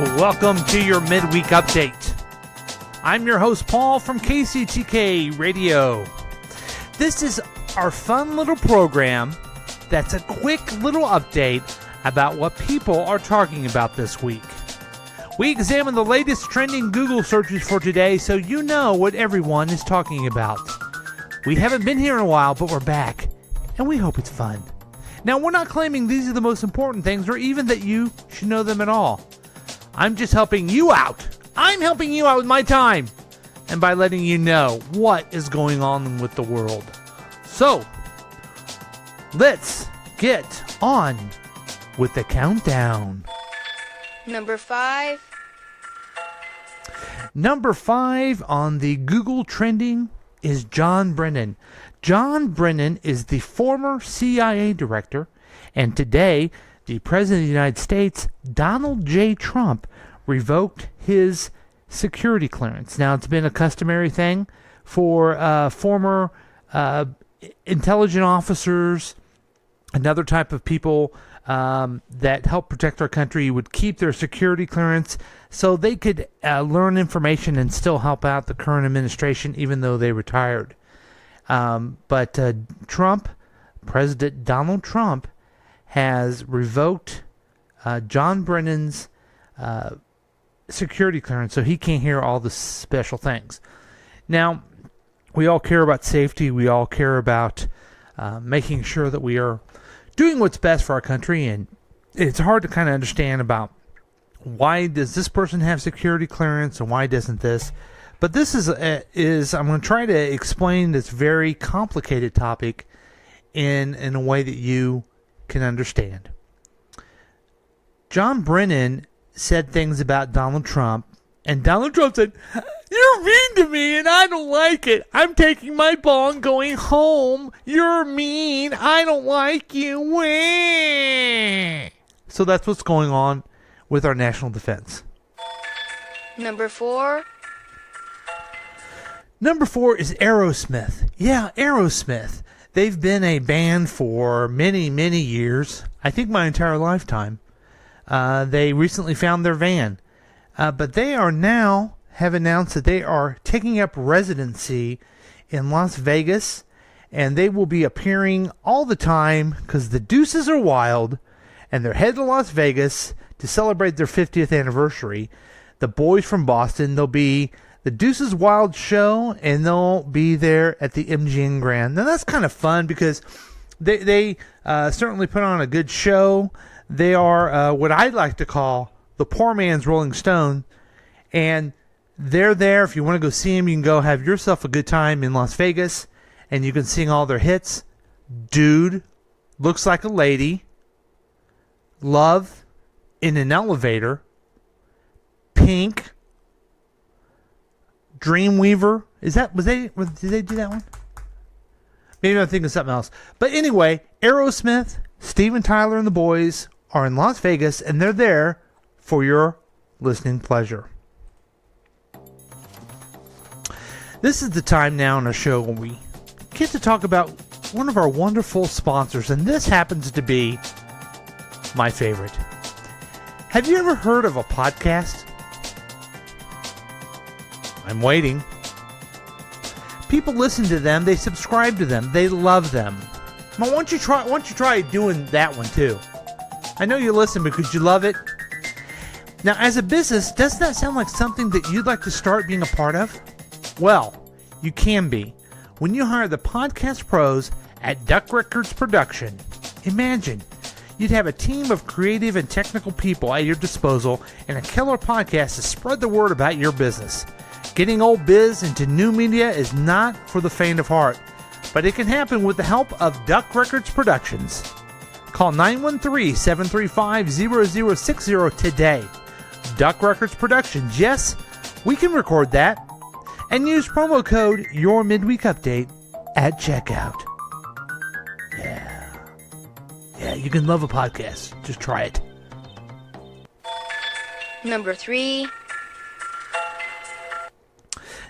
Welcome to your midweek update. I'm your host, Paul, from KCTK Radio. This is our fun little program that's a quick little update about what people are talking about this week. We examine the latest trending Google searches for today so you know what everyone is talking about. We haven't been here in a while, but we're back, and we hope it's fun. Now, we're not claiming these are the most important things or even that you should know them at all. I'm just helping you out. I'm helping you out with my time and by letting you know what is going on with the world. So, let's get on with the countdown. Number 5. Number 5 on the Google trending is John Brennan. John Brennan is the former CIA director, and today the President of the United States, Donald J. Trump, revoked his security clearance. Now, it's been a customary thing for former intelligence officers and other type of people that help protect our country would keep their security clearance so they could learn information and still help out the current administration even though they retired. But Trump, President Donald Trump, has revoked John Brennan's security clearance so he can't hear all the special things. Now, we all care about safety. We all care about making sure that we are doing what's best for our country, and it's hard to kind of understand about why does this person have security clearance and why doesn't this. But this is I'm going to try to explain this very complicated topic in a way that you can understand. John Brennan said things about Donald Trump, and Donald Trump said, "You're mean to me and I don't like it. I'm taking my ball and going home. You're mean. I don't like you." Wah. So that's what's going on with our national defense. Number 4. Number 4 is Aerosmith. Yeah, Aerosmith. They've been a band for many, many years. I think my entire lifetime. They recently found their van. But they are now have announced that they are taking up residency in Las Vegas. And they will be appearing all the time because the Deuces are wild. And they're headed to Las Vegas to celebrate their 50th anniversary. The boys from Boston, they'll be the Deuces Wild show, and they'll be there at the MGM Grand. Now, that's kind of fun because they certainly put on a good show. They are what I like to call the poor man's Rolling Stone, and they're there. If you want to go see them, you can go have yourself a good time in Las Vegas, and you can sing all their hits. Dude, Looks Like a Lady, Love, In an Elevator, Pink, Dreamweaver. Did they do that one? Maybe I'm thinking of something else. But anyway, Aerosmith, Steven Tyler and the boys are in Las Vegas, and they're there for your listening pleasure. This is the time now in our show when we get to talk about one of our wonderful sponsors, and this happens to be my favorite. Have you ever heard of a podcast? I'm waiting. People listen to them. They subscribe to them. They love them. Now, why don't you try doing that one too? I know you listen because you love it. Now, as a business, doesn't that sound like something that you'd like to start being a part of? Well, you can be when you hire the podcast pros at Duck Records Production. Imagine you'd have a team of creative and technical people at your disposal and a killer podcast to spread the word about your business. Getting old biz into new media is not for the faint of heart, but it can happen with the help of Duck Records Productions. Call 913-735-0060 today. Duck Records Productions. Yes, we can record that. And use promo code YourMidweekUpdate at checkout. Yeah, you can love a podcast. Just try it. Number 3.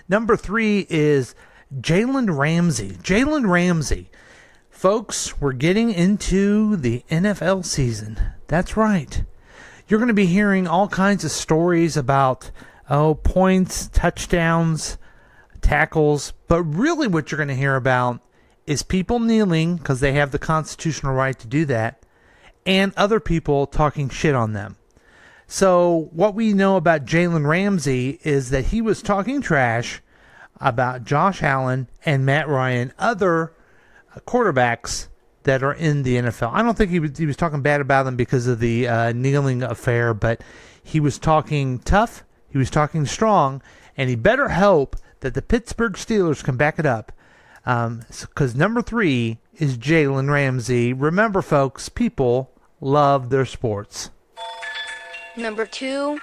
Number 3 is Jalen Ramsey. Jalen Ramsey. Folks, we're getting into the NFL season. That's right. You're going to be hearing all kinds of stories about points, touchdowns, tackles, but really what you're going to hear about is people kneeling because they have the constitutional right to do that, and other people talking shit on them. So what we know about Jalen Ramsey is that he was talking trash about Josh Allen and Matt Ryan, other quarterbacks that are in the NFL. I don't think he was talking bad about them because of the kneeling affair, but he was talking tough, he was talking strong, and he better hope that the Pittsburgh Steelers can back it up. Because number 3 is Jalen Ramsey. Remember, folks, people love their sports. Number 2.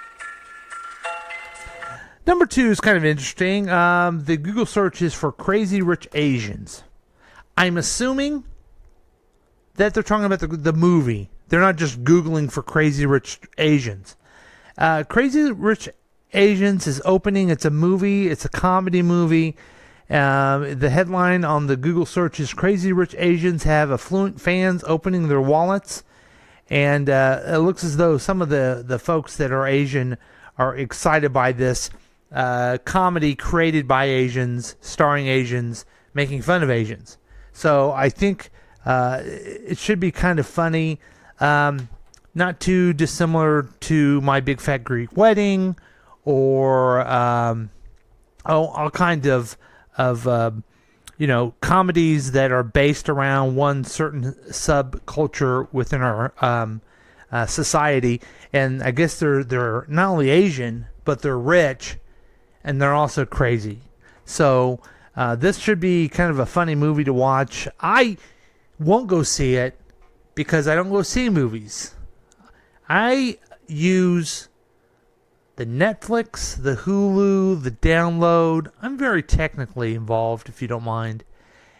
Number 2 is kind of interesting. The Google search is for Crazy Rich Asians. I'm assuming that they're talking about the movie. They're not just Googling for Crazy Rich Asians. Crazy Rich Asians is opening. It's a movie. It's a comedy movie. The headline on the Google search is Crazy Rich Asians have affluent fans opening their wallets. And it looks as though some of the folks that are Asian are excited by this comedy created by Asians, starring Asians, making fun of Asians. So I think it should be kind of funny. Not too dissimilar to My Big Fat Greek Wedding or all kinds of comedies that are based around one certain subculture within our society. And I guess they're not only Asian, but they're rich, and they're also crazy. So this should be kind of a funny movie to watch. I won't go see it because I don't go see movies. I use the Netflix, the Hulu, the download. I'm very technically involved, if you don't mind.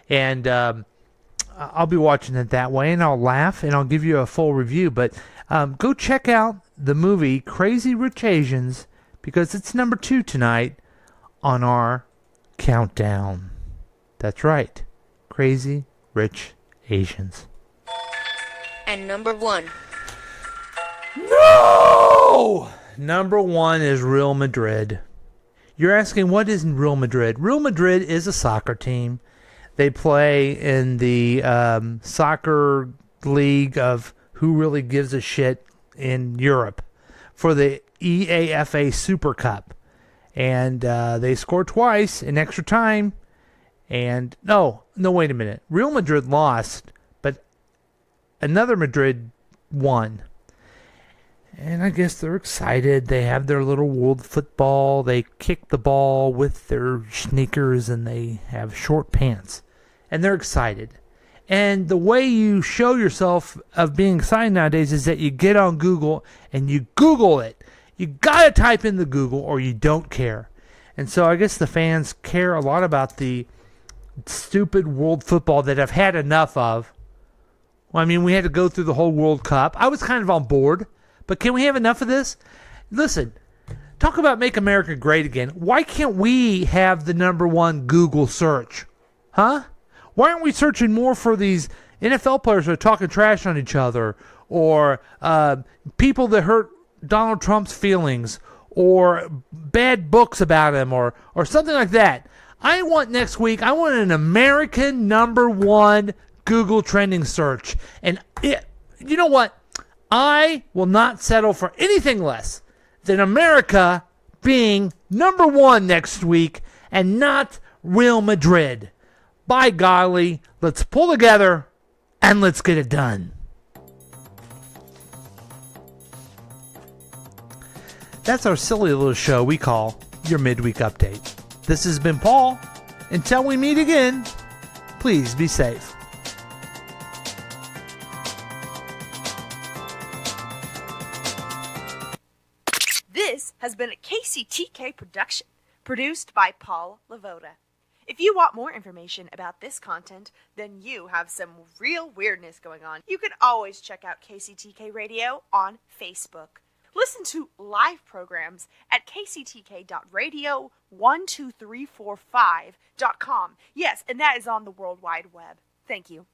And I'll be watching it that way, and I'll laugh, and I'll give you a full review. But go check out the movie Crazy Rich Asians, because it's number 2 tonight on our countdown. That's right. Crazy Rich Asians. And number 1. No! Number 1 is Real Madrid. You're asking, what is Real Madrid? Real Madrid is a soccer team. They play in the soccer league of who really gives a shit in Europe for the EAFA Super Cup. And they scored twice in extra time. And no, wait a minute. Real Madrid lost, but another Madrid won. And I guess they're excited. They have their little world football. They kick the ball with their sneakers, and they have short pants. And they're excited. And the way you show yourself of being excited nowadays is that you get on Google and you Google it. You got to type in the Google or you don't care. And so I guess the fans care a lot about the stupid world football that I've had enough of. Well, I mean, we had to go through the whole World Cup. I was kind of on board. But can we have enough of this? Listen, talk about make America great again. Why can't we have the number 1 Google search? Huh? Why aren't we searching more for these NFL players who are talking trash on each other, or people that hurt Donald Trump's feelings, or bad books about him, or something like that? I want next week, I want an American number 1 Google trending search. And you know what? I will not settle for anything less than America being number 1 next week and not Real Madrid. By golly, let's pull together and let's get it done. That's our silly little show we call your Midweek Update. This has been Paul. Until we meet again, please be safe. This has been a KCTK production, produced by Paul Lavoda. If you want more information about this content, then you have some real weirdness going on. You can always check out KCTK Radio on Facebook. Listen to live programs at kctk.radio12345.com. Yes, and that is on the World Wide Web. Thank you.